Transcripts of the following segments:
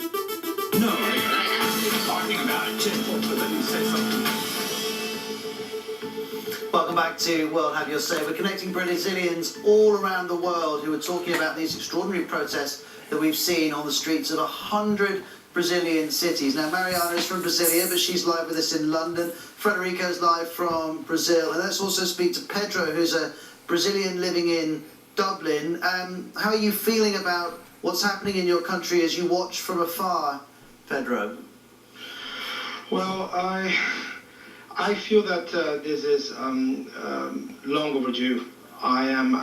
No, I haven't been talking about it. Jim, let me say something. Welcome back to World Have Your Say. We're connecting Brazilians all around the world who are talking about these extraordinary protests that we've seen on the streets of 100 Brazilian cities. Now, Mariana is from Brasilia, but she's live with us in London. Frederico's live from Brazil. And let's also speak to Pedro, who's a Brazilian living in Dublin. How are you feeling about what's happening in your country as you watch from afar, Pedro? Well, I feel that this is long overdue. I am,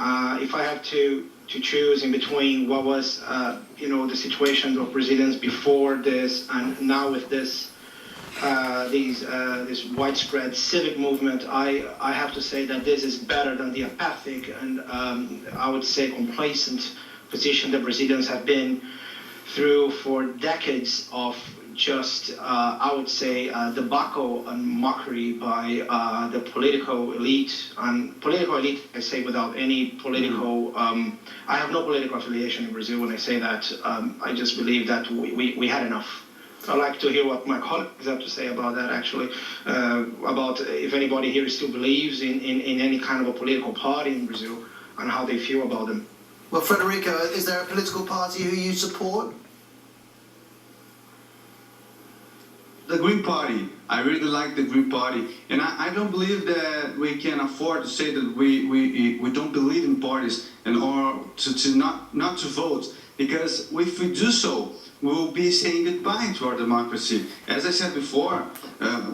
if I have to choose in between what was, the situation of Brazilians before this and now with this, this widespread civic movement, I have to say that this is better than the apathic and I would say complacent position that Brazilians have been through for decades of just, I would say, debacle and mockery by the political elite. And political elite, I say without any political, I have no political affiliation in Brazil when I say that. I just believe that we had enough. I'd like to hear what my colleagues have to say about that, actually, about if anybody here still believes in any kind of a political party in Brazil and how they feel about them. Well, Frederico, is there a political party who you support? The Green Party. I really like the Green Party, and I don't believe that we can afford to say that we don't believe in parties and or to not to vote, because if we do so, we will be saying goodbye to our democracy. As I said before,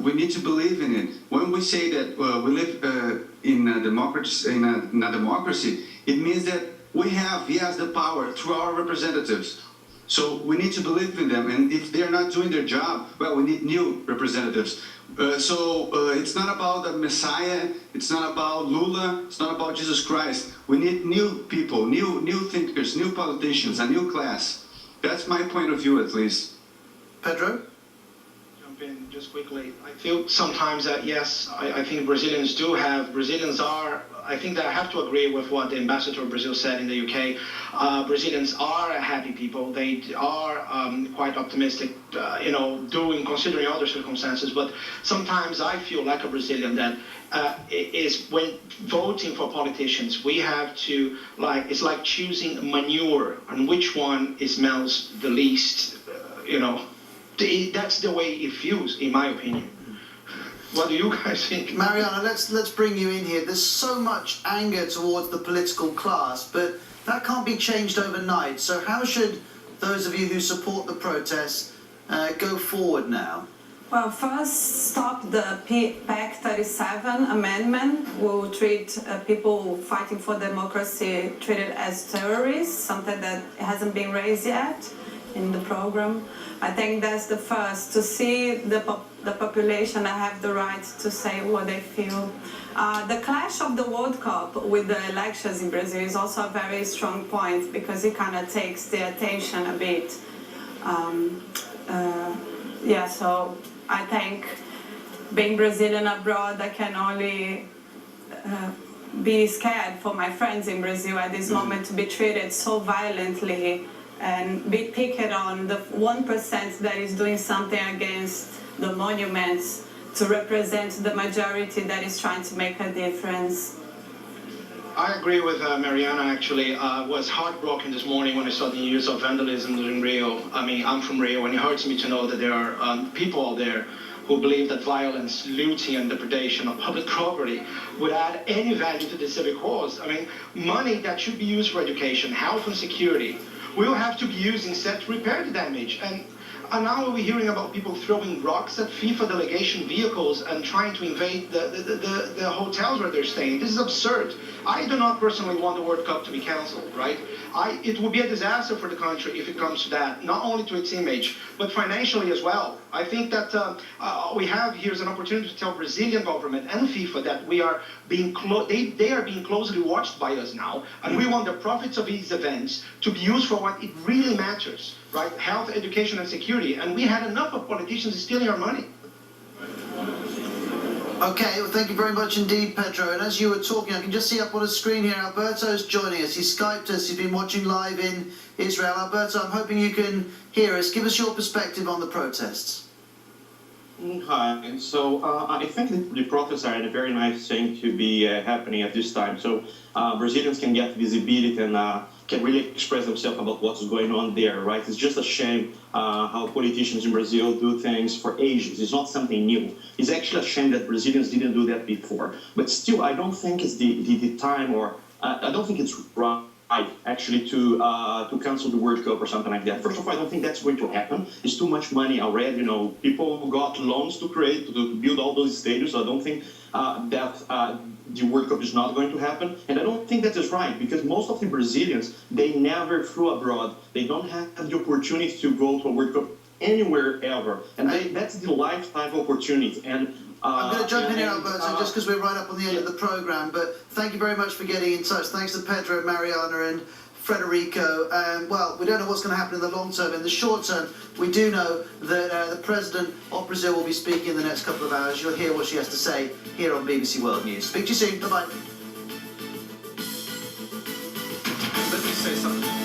we need to believe in it. When we say that we live in a democracy, it means that we have, yes, the power through our representatives. So we need to believe in them, and if they're not doing their job, well, we need new representatives. It's not about the Messiah, it's not about Lula, it's not about Jesus Christ. We need new people, new thinkers, new politicians, a new class. That's my point of view, at least. Pedro? Jump in just quickly. I feel sometimes that, yes, I think Brazilians are, I think that I have to agree with what the ambassador of Brazil said in the UK. Brazilians are a happy people. They are quite optimistic, considering other circumstances. But sometimes I feel like a Brazilian that is when voting for politicians, we have to, it's like choosing manure and which one smells the least, That's the way it feels, in my opinion. What do you guys think? Mariana, let's bring you in here. There's so much anger towards the political class, but that can't be changed overnight. So how should those of you who support the protests go forward now? Well, first, stop the PAC 37 amendment. We'll treat people fighting for democracy treated as terrorists, something that hasn't been raised yet in the program. I think that's the first, to see the population that have the right to say what they feel. The clash of the World Cup with the elections in Brazil is also a very strong point, because it kind of takes the attention a bit. So I think being Brazilian abroad, I can only be scared for my friends in Brazil at this moment to be treated so violently and be picked on, the 1% that is doing something against the monuments to represent the majority that is trying to make a difference. I agree with Mariana, actually. I was heartbroken this morning when I saw the news of vandalism in Rio. I mean, I'm from Rio, and it hurts me to know that there are people out there who believe that violence, looting, and depredation of public property would add any value to the civic cause. I mean, money that should be used for education, health, and security will have to be used instead to repair the damage. And now we're hearing about people throwing rocks at FIFA delegation vehicles and trying to invade the hotels where they're staying. This is absurd. I do not personally want the World Cup to be cancelled, right? It would be a disaster for the country if it comes to that, not only to its image, but financially as well. I think that we have here's an opportunity to tell Brazilian government and FIFA that we are being they are being closely watched by us now, and we want the profits of these events to be used for what it really matters, right? Health, education, and security. And we had enough of politicians stealing our money. Okay, well, thank you very much indeed, Pedro. And as you were talking, I can just see up on the screen here, Alberto's joining us. He Skyped us. He's been watching live in Israel. Alberto, I'm hoping you can hear us. Give us your perspective on the protests. Hi. So I think the protests are a very nice thing to be happening at this time. So Brazilians can get visibility and can really express themselves about what's going on there, right? It's just a shame how politicians in Brazil do things for ages. It's not something new. It's actually a shame that Brazilians didn't do that before. But still, I don't think it's the time, or I don't think it's right actually to cancel the World Cup or something like that. First of all, I don't think that's going to happen. It's too much money already. You know, people got loans to build all those stadiums. So I don't think that the World Cup is not going to happen. And I don't think that is right, because most of the Brazilians, they never flew abroad. They don't have the opportunity to go to a World Cup anywhere ever. And that's the lifetime opportunity. And I'm going to jump in here, Alberto, just because we're right up on the end of the programme, but thank you very much for getting in touch. Thanks to Pedro, Mariana and Frederico. Well, we don't know what's going to happen in the long term. In the short term, we do know that the President of Brazil will be speaking in the next couple of hours. You'll hear what she has to say here on BBC World News. Speak to you soon. Bye-bye. Let me say something.